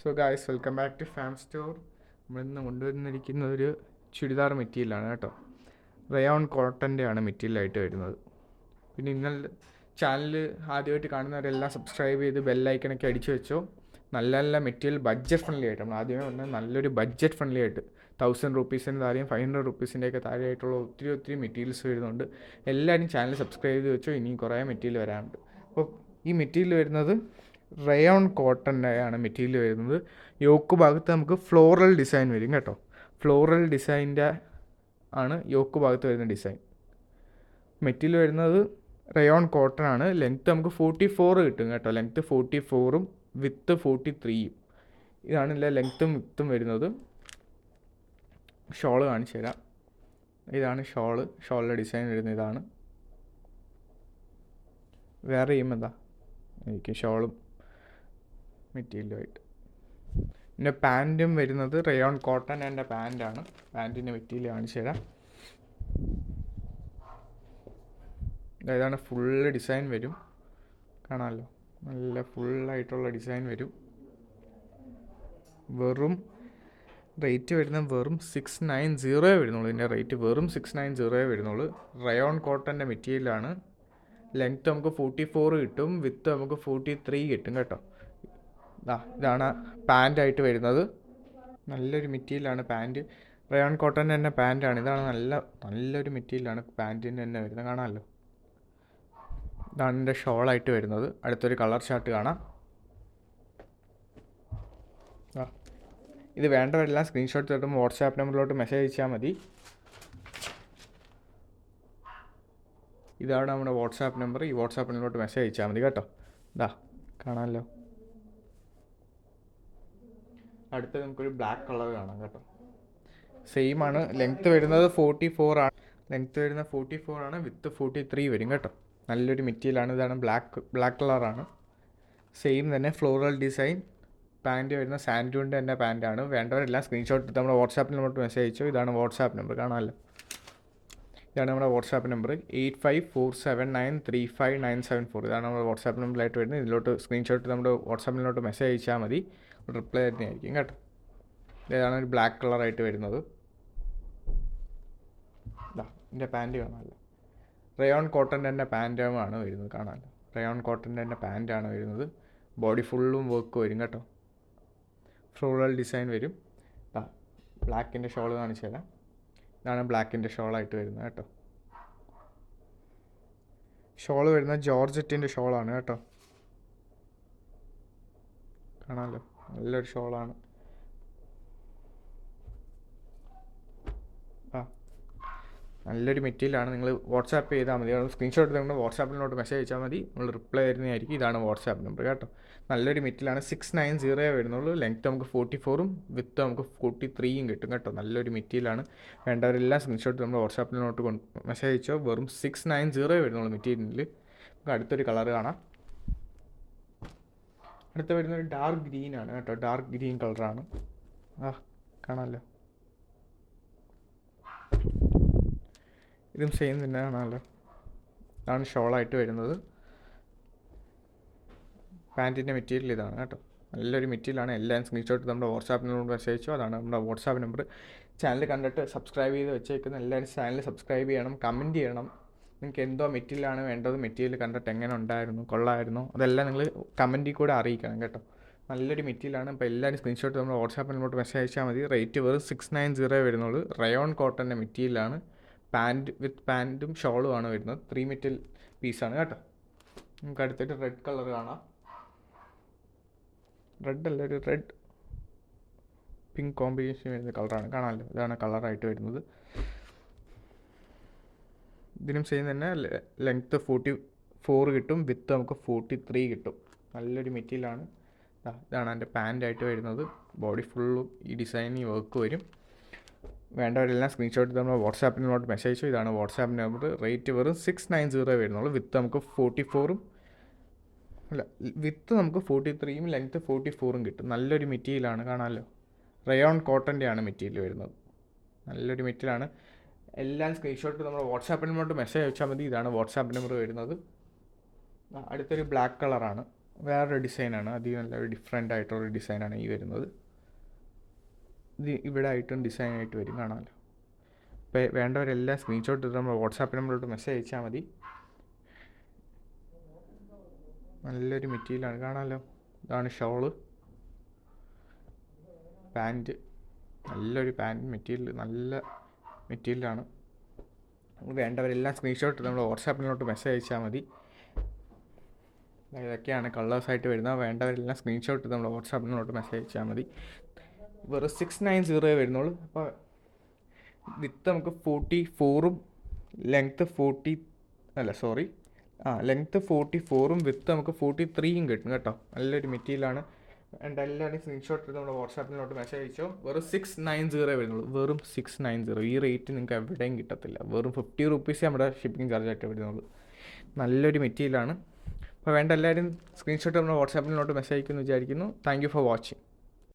So guys, welcome back to farm store. നമ്മളിന്ന് കൊണ്ടുവന്നിരിക്കുന്ന ഒരു ചുരിദാർ മെറ്റീരിയലാണ് കേട്ടോ. റയോൺ കോട്ടൻ്റെ ആണ് മെറ്റീരിയലായിട്ട് വരുന്നത്. പിന്നെ ഇന്നലെ ചാനൽ ആദ്യമായിട്ട് കാണുന്നവരെല്ലാം സബ്സ്ക്രൈബ് ചെയ്ത് ബെല്ലൈക്കണൊക്കെ അടിച്ചു വെച്ചോ. നല്ല നല്ല മെറ്റീരിയൽ ബഡ്ജറ്റ് ഫ്രണ്ട്ലി ആയിട്ട്, നമ്മൾ ആദ്യമേ പറഞ്ഞാൽ നല്ലൊരു ബഡ്ജറ്റ് ഫ്രണ്ട്ലി ആയിട്ട് 1000 റുപ്പീസിന് താഴെയും 500 റുപ്പീസിൻ്റെയൊക്കെ താഴെയായിട്ടുള്ള ഒത്തിരി മെറ്റീരിയൽസ് വരുന്നുണ്ട്. എല്ലാവരും ചാനൽ സബ്സ്ക്രൈബ് ചെയ്ത് വെച്ചോ. ഇനിയും കുറേ മെറ്റീരിയൽ വരാനുണ്ട്. അപ്പോൾ ഈ മെറ്റീരിയൽ വരുന്നത് റയോൺ കോട്ടൻ്റെ ആണ് മെറ്റീരിയൽ വരുന്നത്. യോക്ക് ഭാഗത്ത് നമുക്ക് ഫ്ലോറൽ ഡിസൈൻ വരും കേട്ടോ. ഫ്ലോറൽ ഡിസൈൻ്റെ ആണ് യോക്ക് ഭാഗത്ത് വരുന്ന ഡിസൈൻ. മെറ്റീരിയൽ വരുന്നത് റയോൺ കോട്ടൺ ആണ്. ലെങ്ത്ത് നമുക്ക് 44 കിട്ടും കേട്ടോ. ലെങ്ത്ത് 44ഉം വിത്ത് 43ഉം. ഇതാണ് ഇതിലെ ലെങ്ത്തും വിത്തും വരുന്നത്. ഷോള് കാണിച്ചു തരാം. ഇതാണ് ഷോളിൻ്റെ ഡിസൈൻ വരുന്നത്. ഇതാണ് വേറെ ചെയ്യുമ്പോൾ എനിക്ക് ഷോളും മെറ്റീരിയലുമായിട്ട്. പിന്നെ പാൻറ്റും വരുന്നത് റയോൺ കോട്ടൺ എൻ്റെ പാൻറ്റാണ്. പാൻറ്റിൻ്റെ മെറ്റീരിയൽ കാണിച്ചു തരാം. ഇതാണ് ഫുള്ള് ഡിസൈൻ വരും, കാണാമല്ലോ. നല്ല ഫുള്ളായിട്ടുള്ള ഡിസൈൻ വരും. റേറ്റ് വരുന്നത് വെറും 690 വരുന്നുള്ളൂ. ഇതിൻ്റെ റേറ്റ് വെറും 690 വരുന്നുള്ളൂ. റയോൺ കോട്ടൻ്റെ മെറ്റീരിയലാണ്. ലെങ്ത്ത് നമുക്ക് 44 കിട്ടും, വിത്ത് നമുക്ക് 43 കിട്ടും കേട്ടോ. ഇതാണ് പാൻറ്റായിട്ട് വരുന്നത്. നല്ലൊരു മെറ്റീരിയലാണ് പാൻറ്റ്. റയോൺ കോട്ടൻ്റെ തന്നെ പാൻറ്റാണ്. ഇതാണ് നല്ലൊരു മെറ്റീരിയലാണ് പാൻറ്റിൻ്റെ തന്നെ വരുന്നത്, കാണാമല്ലോ. ഇതാണ് എൻ്റെ ഷോളായിട്ട് വരുന്നത്. അടുത്തൊരു കളർ ചാർട്ട് കാണാം. ഇത് വേണ്ടവരെല്ലാം സ്ക്രീൻഷോട്ട് തട്ടുമ്പോൾ വാട്സാപ്പ് നമ്പറിലോട്ട് മെസ്സേജ് അയച്ചാൽ മതി. ഇതാണ് നമ്മുടെ വാട്സാപ്പ് നമ്പർ. ഈ വാട്സാപ്പ് നമ്പറിലോട്ട് മെസ്സേജ് അയച്ചാൽ മതി കേട്ടോ. കാണാമല്ലോ. അടുത്ത് നമുക്കൊരു ബ്ലാക്ക് കളർ കാണാം കേട്ടോ. സെയിം ആണ്. ലെങ്ത്ത് വരുന്നത് 44 ആണ്. വിത്ത് 43 വരും കേട്ടോ. നല്ലൊരു മെറ്റീരിയലാണ്. ഇതാണ് ബ്ലാക്ക് കളറാണ്. സെയിം തന്നെ ഫ്ലോറൽ ഡിസൈൻ. പാൻറ്റ് വരുന്ന സാൻഡൂണിൻ്റെ തന്നെ പാൻറ്റാണ്. വേണ്ടവരെല്ലാം സ്ക്രീൻഷോട്ട് എടുത്ത് നമ്മുടെ വാട്സാപ്പിൽ നമ്മോട്ട് മെസ്സേജ് അയച്ചോ. ഇതാണ് വാട്സാപ്പ് നമ്പർ, കാണാമല്ലോ. ഇതാണ് നമ്മുടെ വാട്സാപ്പ് നമ്പർ 8547935974. ഇതാണ് നമ്മുടെ വാട്സാപ്പ് നമ്പറിലായിട്ട് വരുന്നത്. ഇതിലോട്ട് സ്ക്രീൻഷോട്ട് നമ്മുടെ വാട്സാപ്പിലോട്ട് മെസ്സേജ് അയച്ചാൽ മതി. റിപ്ലൈ തന്നെയായിരിക്കും കേട്ടോ. ഇതാണ് ഒരു ബ്ലാക്ക് കളറായിട്ട് വരുന്നത്. ഇതിൻ്റെ പാൻറ്റ് കാണാമല്ലോ. റയോൺ കോട്ടൻ്റെ തന്നെ പാൻറ്റാണ് വരുന്നത്, കാണാമല്ലോ. റയോൺ കോട്ടൻ്റെ തന്നെ പാൻറ്റാണ് വരുന്നത്. ബോഡി ഫുള്ളും വർക്ക് വരും കേട്ടോ. ഫ്ലോറൽ ഡിസൈൻ വരും. ബ്ലാക്കിൻ്റെ ഷോൾ കാണിച്ചു തരാം. ഇതാണ് ബ്ലാക്കിൻ്റെ ഷോളായിട്ട് വരുന്നത് കേട്ടോ. ഷോള് വരുന്നത് ജോർജറ്റിൻ്റെ ഷോളാണ് കേട്ടോ, കാണാമല്ലോ. നല്ലൊരു ഷോളാണ്. നല്ലൊരു മെറ്റീരിയലാണ്. നിങ്ങൾ വാട്സാപ്പ് ചെയ്താൽ മതി. സ്ക്രീൻഷോട്ട് നമ്മൾ വാട്സാപ്പിലോട്ട് മെസ്സേജ് അയച്ചാൽ മതി. നമ്മൾ റിപ്ലൈ തരുന്നതായിരിക്കും. ഇതാണ് വാട്സാപ്പ് നമ്പർ കേട്ടോ. നല്ലൊരു മെറ്റീരിയലാണ്. 690 വരുന്നുള്ളൂ. ലെങ്ത്ത് നമുക്ക് 44ഉം വിത്ത് നമുക്ക് 43ഉം കിട്ടും കേട്ടോ. നല്ലൊരു മെറ്റീരിയലാണ്. വേണ്ടവരെല്ലാം സ്ക്രീൻഷോട്ട് നമ്മൾ വാട്സാപ്പിലോട്ട് മെസ്സേജ് അയച്ചോ. വെറും 690 വരുന്നുള്ളൂ മെറ്റീരിയലിൽ. നമുക്ക് അടുത്തൊരു കളർ കാണാം. അടുത്ത വരുന്നൊരു ഡാർക്ക് ഗ്രീൻ ആണ് കേട്ടോ. ഡാർക്ക് ഗ്രീൻ കളറാണ്. കാണാമല്ലോ. ഇതും സെയിം തന്നെ കാണാമല്ലോ. ഇതാണ് ഷോളായിട്ട് വരുന്നത്. പാൻറ്റിൻ്റെ മെറ്റീരിയൽ ഇതാണ് കേട്ടോ. നല്ലൊരു മെറ്റീരിയലാണ്. എല്ലാം സ്ക്രീൻഷോട്ട് നമ്മുടെ വാട്സാപ്പിനോട് മെസ്സേജ് അയച്ചോ. അതാണ് നമ്മുടെ വാട്സാപ്പ് നമ്പർ. ചാനൽ കണ്ടിട്ട് സബ്സ്ക്രൈബ് ചെയ്ത് വെച്ചേക്കുന്ന എല്ലാവരും ചാനൽ സബ്സ്ക്രൈബ് ചെയ്യണം, കമൻറ്റ് ചെയ്യണം. നിങ്ങൾക്ക് എന്തോ മെറ്റീരിയലാണ് വേണ്ടത്, മെറ്റീരിയൽ കണ്ടിട്ട് എങ്ങനെ ഉണ്ടായിരുന്നു, കൊള്ളായിരുന്നു, അതെല്ലാം നിങ്ങൾ കമൻറ്റിൽ കൂടെ അറിയിക്കണം കേട്ടോ. നല്ലൊരു മെറ്റീരിയലാണ്. അപ്പോൾ എല്ലാവരും സ്ക്രീൻഷോട്ട് നമ്മുടെ വാട്സാപ്പിനോട്ട് മെസ്സേജ് അയച്ചാൽ മതി. റേറ്റ് വെറും 690 വരുന്നുള്ളൂ. റയോൺ കോട്ടൻ്റെ മെറ്റീരിയലാണ്. പാൻറ്റും ഷോളുമാണ് വരുന്നത്. 3 മെറ്റൽ പീസാണ് കേട്ടോ. നമുക്ക് അടുത്തിട്ട് റെഡ് കളർ കാണാം. ഒരു റെഡ് പിങ്ക് കോമ്പിനേഷൻ വരുന്ന കളറാണ്, കാണാമല്ലോ. ഇതാണ് കളറായിട്ട് വരുന്നത്. ഇതിനും സെയിം തന്നെ. ലെങ്ത്ത് 44 കിട്ടും, വിത്ത് നമുക്ക് 43 കിട്ടും. നല്ലൊരു മെറ്റീരിയലാണ്. ഇതാണ് എൻ്റെ പാൻറ്റായിട്ട് വരുന്നത്. ബോഡി ഫുള്ളും ഈ ഡിസൈനിങ് വർക്ക് വരും. വേണ്ടവരെല്ലാം സ്ക്രീൻഷോട്ട് നമ്മൾ വാട്സാപ്പിനോട്ട് മെസ്സേജ് ചെയ്തു. ഇതാണ് വാട്സാപ്പ് നമ്പർ. റേറ്റ് വെറും 690 വരുന്നുള്ളൂ. വിത്ത് നമുക്ക് 44ഉം വിത്ത് നമുക്ക് 43ഉം ലെങ്ത്ത് 44ഉം കിട്ടും. നല്ലൊരു മെറ്റീരിയലാണ്, കാണാമല്ലോ. റയോൺ കോട്ടൻ്റെ ആണ് മെറ്റീരിയൽ വരുന്നത്. നല്ലൊരു മെറ്റീരിയലാണ്. എല്ലാം സ്ക്രീൻഷോട്ട് നമ്മൾ വാട്സാപ്പിനോട്ട് മെസ്സേജ് അയച്ചാൽ മതി. ഇതാണ് വാട്സാപ്പ് നമ്പർ വരുന്നത്. അടുത്തൊരു ബ്ലാക്ക് കളറാണ്. വേറൊരു ഡിസൈനാണ്. അധികം നല്ലൊരു ഡിഫറെൻ്റ് ആയിട്ടുള്ള ഡിസൈനാണ് ഈ വരുന്നത്. ഇത് ഇവിടെ ആയിട്ടും ഡിസൈനായിട്ട് വരും, കാണാമല്ലോ. അപ്പോൾ വേണ്ടവരെല്ലാം സ്ക്രീൻഷോട്ട് എടുത്ത് നമ്മൾ വാട്സാപ്പ് നമ്പറിലോട്ട് മെസ്സേജ് അയച്ചാൽ മതി. നല്ലൊരു മെറ്റീരിയലാണ്, കാണാമല്ലോ. ഇതാണ് ഷോള്, പാൻറ്റ്. നല്ലൊരു പാൻറ്റ് മെറ്റീരിയൽ, നല്ല മെറ്റീരിയലാണ്. വേണ്ടവരെല്ലാം സ്ക്രീൻഷോട്ട് എടുത്ത് നമ്മൾ വാട്സാപ്പിലോട്ട് മെസ്സേജ് അയച്ചാൽ മതി. ഇതൊക്കെയാണ് കളേഴ്സായിട്ട് വരുന്നത്. വേണ്ടവരെല്ലാം സ്ക്രീൻഷോട്ട് എടുത്ത് നമ്മൾ വാട്സാപ്പിലോട്ട് മെസ്സേജ് അയച്ചാൽ മതി. വെറും 690 വരുന്നുള്ളൂ. അപ്പോൾ വിത്ത് നമുക്ക് 44ഉം ലെങ്ത്ത് 44ഉം വിത്ത് നമുക്ക് 43യും കിട്ടും കേട്ടോ. നല്ലൊരു മെറ്റീരിയലാണ്. എല്ലാവരും സ്ക്രീൻഷോട്ട് എടുത്ത് നമ്മുടെ വാട്സാപ്പിലോട്ട് മെസ്സേജ് അയച്ചോ. വെറും 690 വരുന്നുള്ളൂ. വെറും 690. ഈ റേറ്റ് നിങ്ങൾക്ക് എവിടെയും കിട്ടത്തില്ല. വെറും 50 റുപ്പീസേ നമ്മുടെ ഷിപ്പിംഗ് ചാർജായിട്ട് വരുന്നുള്ളൂ. നല്ലൊരു മെറ്റീരിയലാണ്. അപ്പോൾ വേണ്ട എല്ലാവരും സ്ക്രീൻഷോട്ട് നമ്മുടെ വാട്സാപ്പിലോട്ട് മെസ്സേജ് അയക്കുമെന്ന് വിചാരിക്കുന്നു. Thank you for watching.